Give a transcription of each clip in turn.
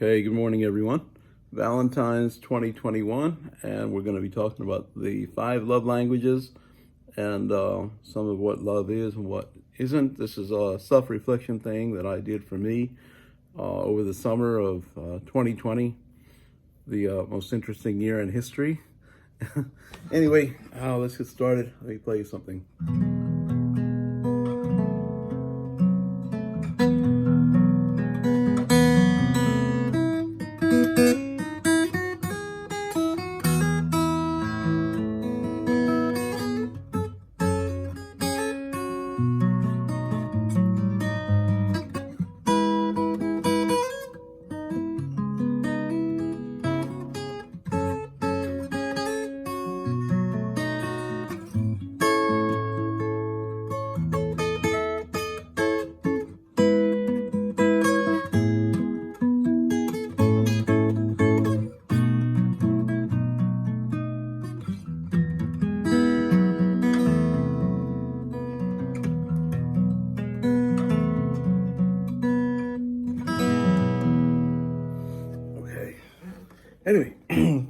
Okay, good morning, everyone. Valentine's 2021, and we're going to be talking about the 5 love languages and some of what love is and what isn't. This is a self-reflection thing that I did for me over the summer of 2020, the most interesting year in history. Anyway, let's get started. Let me play you something. Okay. Anyway,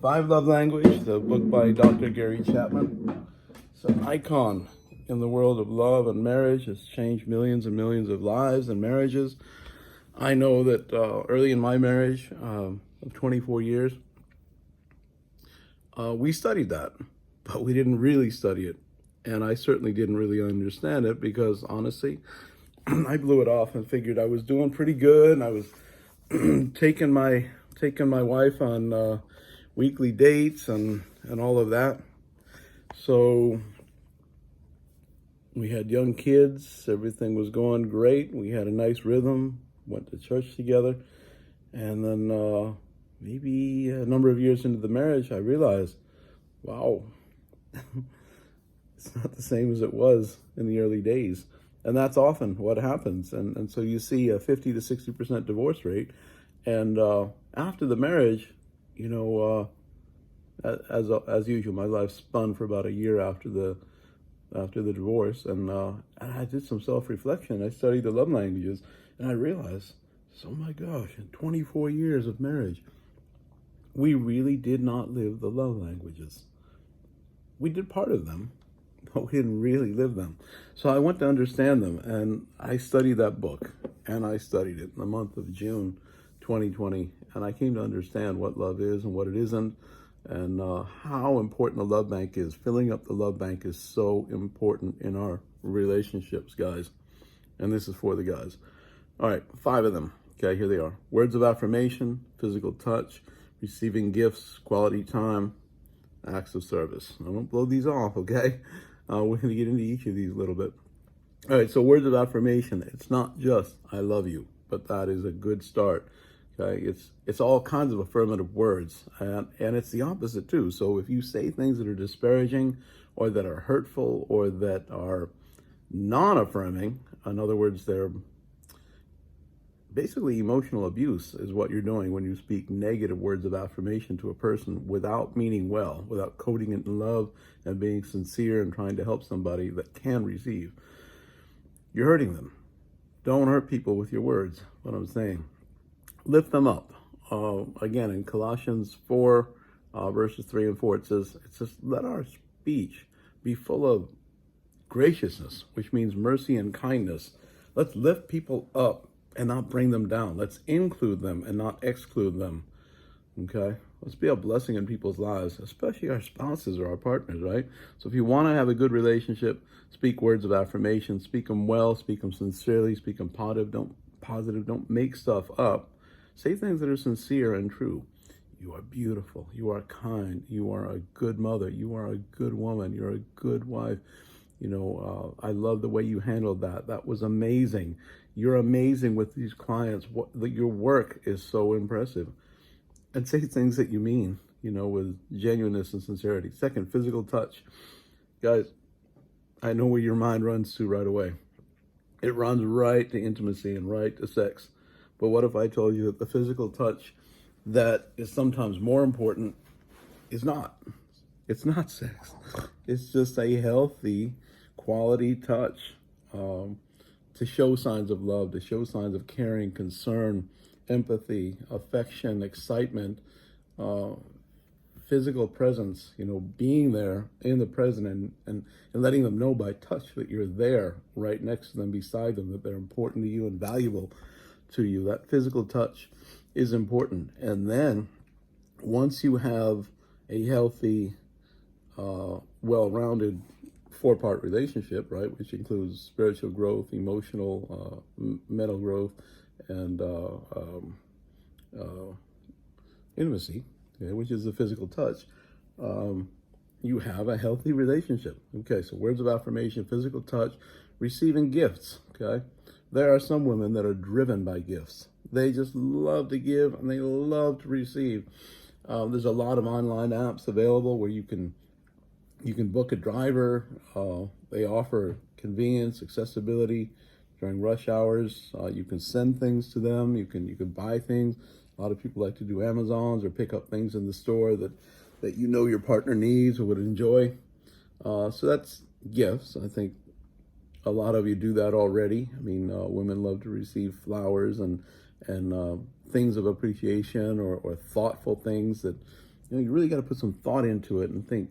5 Love Language, the book by Dr. Gary Chapman. It's an icon in the world of love and marriage. It's changed millions and millions of lives and marriages. I know that early in my marriage of 24 years, we studied that, but we didn't really study it. And I certainly didn't really understand it because, honestly, I blew it off and figured I was doing pretty good. And I was taking my wife on weekly dates and all of that. So we had young kids. Everything was going great. We had a nice rhythm. Went to church together. And then maybe a number of years into the marriage, I realized, wow, it's not the same as it was in the early days. And that's often what happens. And so you see a 50 to 60% divorce rate. And after the marriage, you know, as usual, my life spun for about a year after the divorce. And I did some self-reflection. I studied the love languages. And I realized, oh my gosh, in 24 years of marriage, we really did not live the love languages. We did part of them, but we didn't really live them. So I went to understand them, and I studied that book, and I studied it in the month of June 2020, and I came to understand what love is and what it isn't, and how important the love bank is. Filling up the love bank is so important in our relationships, guys, and this is for the guys. All right, 5 of them. Okay, here they are. Words of affirmation, physical touch, receiving gifts, quality time, acts of service. I won't blow these off, okay? We're going to get into each of these a little bit. All right, so words of affirmation. It's not just I love you, but that is a good start. Okay, it's all kinds of affirmative words, and it's the opposite too. So if you say things that are disparaging or that are hurtful or that are non-affirming, in other words, they're basically emotional abuse is what you're doing when you speak negative words of affirmation to a person without meaning well, without coding it in love and being sincere and trying to help somebody that can receive. You're hurting them. Don't hurt people with your words, what I'm saying. Lift them up. Again, in Colossians 4, verses 3 and 4, it says, let our speech be full of graciousness, which means mercy and kindness. Let's lift people up and not bring them down. Let's include them and not exclude them. Okay? Let's be a blessing in people's lives, especially our spouses or our partners, right? So if you want to have a good relationship, speak words of affirmation, speak them well, speak them sincerely, speak them positive, don't make stuff up. Say things that are sincere and true. You are beautiful. You are kind. You are a good mother. You are a good woman. You're a good wife. You know, I love the way you handled that. That was amazing. You're amazing with these clients. Your work is so impressive. And say things that you mean, you know, with genuineness and sincerity. Second, physical touch. Guys, I know where your mind runs to right away. It runs right to intimacy and right to sex. But what if I told you that the physical touch that is sometimes more important is not? It's not sex. It's just a healthy quality touch to show signs of love, to show signs of caring, concern, empathy, affection, excitement, uh, physical presence, being there in the present, and letting them know by touch that you're there right next to them, beside them, that they're important to you and valuable to you. That physical touch is important. And then once you have a healthy, well-rounded four-part relationship, right, which includes spiritual growth, emotional, mental growth, and intimacy, okay, which is the physical touch, you have a healthy relationship. Okay, so words of affirmation, physical touch, receiving gifts, okay? There are some women that are driven by gifts. They just love to give and they love to receive. There's a lot of online apps available where you can book a driver. They offer convenience, accessibility during rush hours. You can send things to them. You can buy things. A lot of people like to do Amazons or pick up things in the store that your partner needs or would enjoy. So that's gifts. I think a lot of you do that already. I mean, women love to receive flowers and things of appreciation or thoughtful things that, you really got to put some thought into it and think,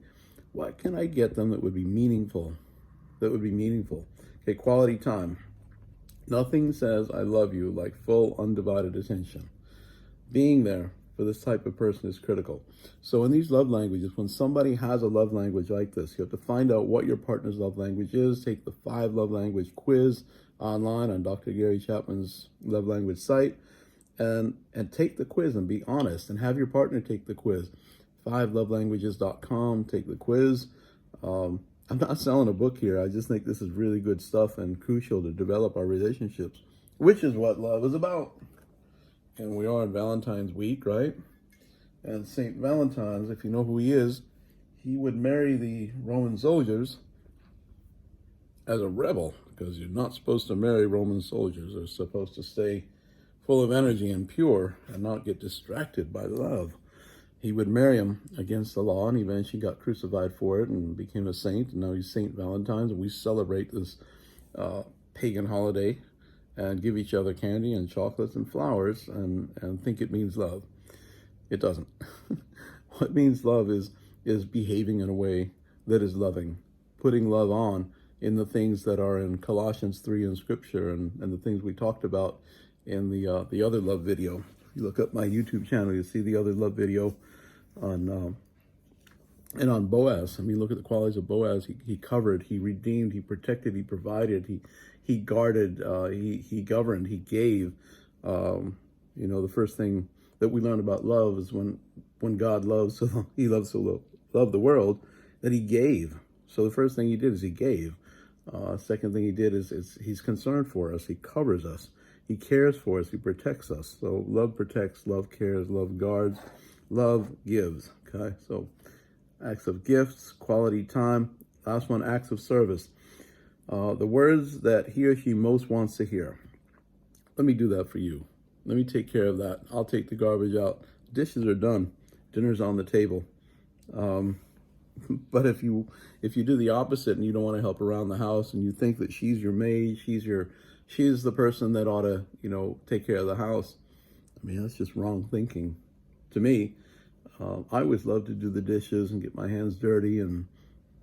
what can I get them that would be meaningful? Okay, quality time. Nothing says I love you like full undivided attention. Being there for this type of person is critical. So in these love languages, when somebody has a love language like this, you have to find out what your partner's love language is, take the 5 love language quiz online on Dr. Gary Chapman's love language site, and take the quiz and be honest, and have your partner take the quiz. 5lovelanguages.com, take the quiz. I'm not selling a book here. I just think this is really good stuff and crucial to develop our relationships, which is what love is about. And we are in Valentine's week, right? And St. Valentine's, if you know who he is, he would marry the Roman soldiers as a rebel, because you're not supposed to marry Roman soldiers. They're supposed to stay full of energy and pure and not get distracted by love. He would marry him against the law, and eventually got crucified for it and became a saint. And now he's St. Valentine's, and we celebrate this pagan holiday and give each other candy and chocolates and flowers and think it means love. It doesn't. What means love is behaving in a way that is loving, putting love on in the things that are in Colossians 3 in Scripture, and the things we talked about in the other love video. If you look up my YouTube channel, you'll see the other love video on Boaz. I mean, look at the qualities of Boaz. He covered, he redeemed, he protected, he provided, he guarded, he governed, he gave. The first thing that we learn about love is when God loves, so he loves so loved the world that he gave. So the first thing he did is he gave. Second thing he did is he's concerned for us. He covers us. He cares for us. He protects us. So love protects, love cares, love guards, love gives. Okay, so acts of gifts, quality time. Last one, acts of service. The words that he or she most wants to hear. Let me do that for you. Let me take care of that. I'll take the garbage out. Dishes are done. Dinner's on the table. But if you do the opposite and you don't want to help around the house, and you think that she's your maid, she's the person that ought to, take care of the house, I mean, that's just wrong thinking. To me, I always loved to do the dishes and get my hands dirty, and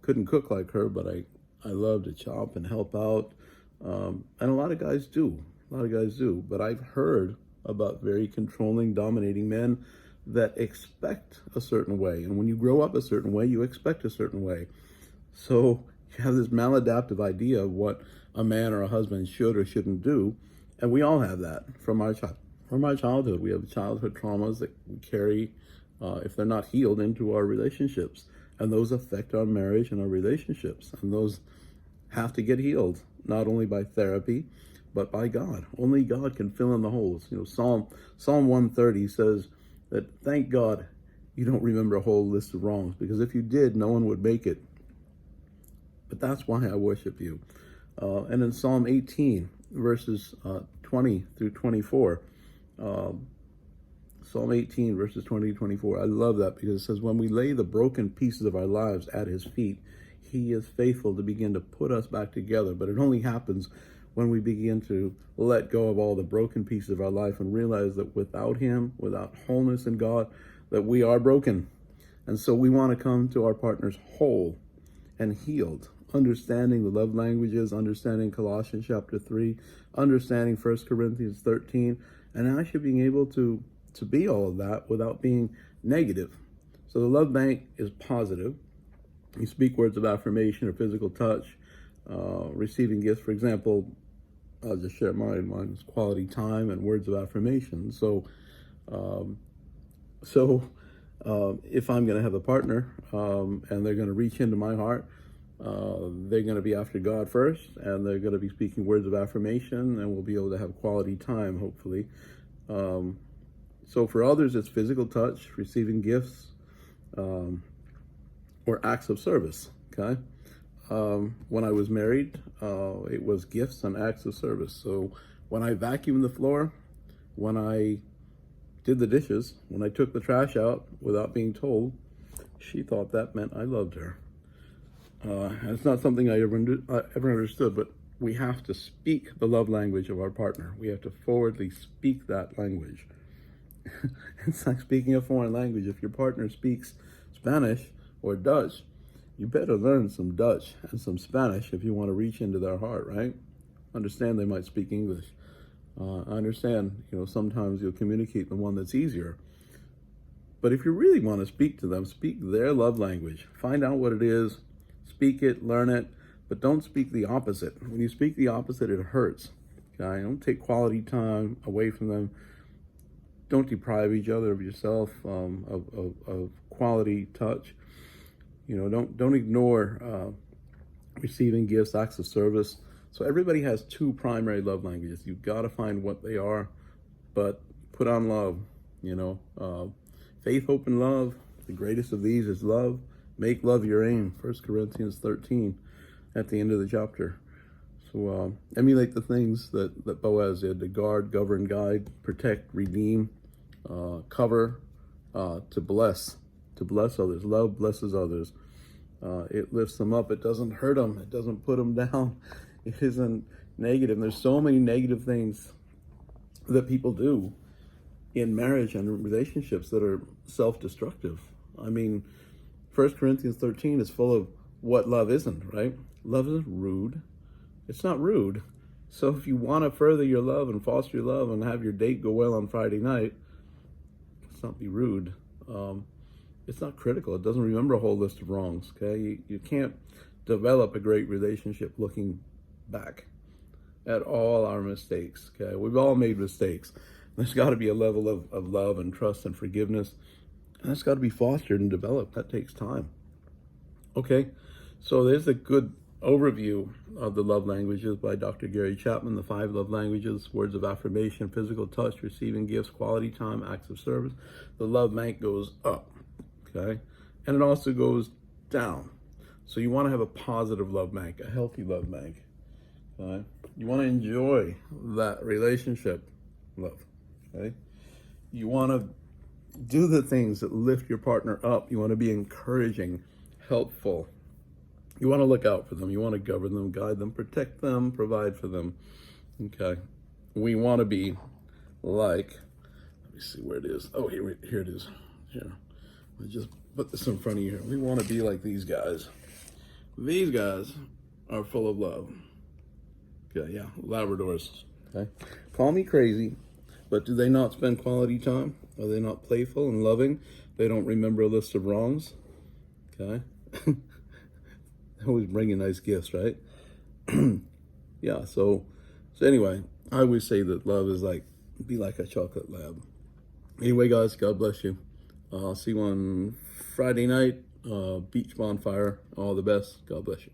couldn't cook like her, but I love to chop and help out. And a lot of guys do. But I've heard about very controlling, dominating men that expect a certain way. And when you grow up a certain way, you expect a certain way. So you have this maladaptive idea of what a man or a husband should or shouldn't do. And we all have that from our childhood. We have childhood traumas that we carry, if they're not healed, into our relationships. And those affect our marriage and our relationships. And those have to get healed, not only by therapy, but by God. Only God can fill in the holes. Psalm 130 says that, thank God you don't remember a whole list of wrongs, because if you did, no one would make it. But that's why I worship you. And in Psalm 18, verses 20 through 24, Psalm 18, verses 20 to 24, I love that, because it says, when we lay the broken pieces of our lives at his feet, he is faithful to begin to put us back together. But it only happens when we begin to let go of all the broken pieces of our life and realize that without him, without wholeness in God, that we are broken. And so we want to come to our partners whole and healed, understanding the love languages, understanding Colossians chapter 3, understanding 1 Corinthians 13, and actually being able to be all of that without being negative. So the love bank is positive. You speak words of affirmation or physical touch, receiving gifts. For example, I'll just share mine. Mine's quality time and words of affirmation. So if I'm going to have a partner and they're going to reach into my heart, they're going to be after God first, and they're going to be speaking words of affirmation, and we'll be able to have quality time, hopefully. So for others, it's physical touch, receiving gifts, or acts of service, okay? When I was married, it was gifts and acts of service. So when I vacuumed the floor, when I did the dishes, when I took the trash out without being told, she thought that meant I loved her. And it's not something I ever understood, but we have to speak the love language of our partner. We have to forwardly speak that language. It's like speaking a foreign language. If your partner speaks Spanish or Dutch, you better learn some Dutch and some Spanish if you want to reach into their heart, right? Understand they might speak English. I understand, sometimes you'll communicate the one that's easier. But if you really want to speak to them, speak their love language. Find out what it is, speak it, learn it, but don't speak the opposite. When you speak the opposite, it hurts. Okay? Don't take quality time away from them. Don't deprive each other of yourself, of quality touch. Don't ignore receiving gifts, acts of service. So everybody has two primary love languages. You've got to find what they are, but put on love. Faith, hope, and love. The greatest of these is love. Make love your aim. 1 Corinthians 13 at the end of the chapter. So emulate the things that Boaz did: to guard, govern, guide, protect, redeem, cover, to bless others. Love blesses others. It lifts them up. It doesn't hurt them. It doesn't put them down. It isn't negative. And there's so many negative things that people do in marriage and relationships that are self-destructive. I mean, 1 Corinthians 13 is full of what love isn't, right? Love isn't rude. It's not rude. So if you want to further your love and foster your love and have your date go well on Friday night, let's not be rude. It's not critical. It doesn't remember a whole list of wrongs, okay? You can't develop a great relationship looking back at all our mistakes, okay? We've all made mistakes. There's got to be a level of love and trust and forgiveness, and that's got to be fostered and developed. That takes time. Okay, so there's a good overview of the love languages by Dr. Gary Chapman, the 5 love languages: words of affirmation, physical touch, receiving gifts, quality time, acts of service. The love bank goes up, okay? And it also goes down. So you want to have a positive love bank, a healthy love bank. Okay? You want to enjoy that relationship love. Okay? You want to do the things that lift your partner up. You want to be encouraging, helpful. You want to look out for them. You want to govern them, guide them, protect them, provide for them. Okay? We want to be like, let me see where it is. Oh, here it is. Here. Let me just put this in front of you here. We want to be like these guys. These guys are full of love. Okay, yeah, Labradors. Okay, call me crazy, but do they not spend quality time? Are they not playful and loving? They don't remember a list of wrongs. Okay, they always bring you nice gifts, right? Yeah. So anyway, I always say that love is be like a chocolate lab. Anyway, guys, God bless you. I'll see you on Friday night, beach bonfire. All the best. God bless you.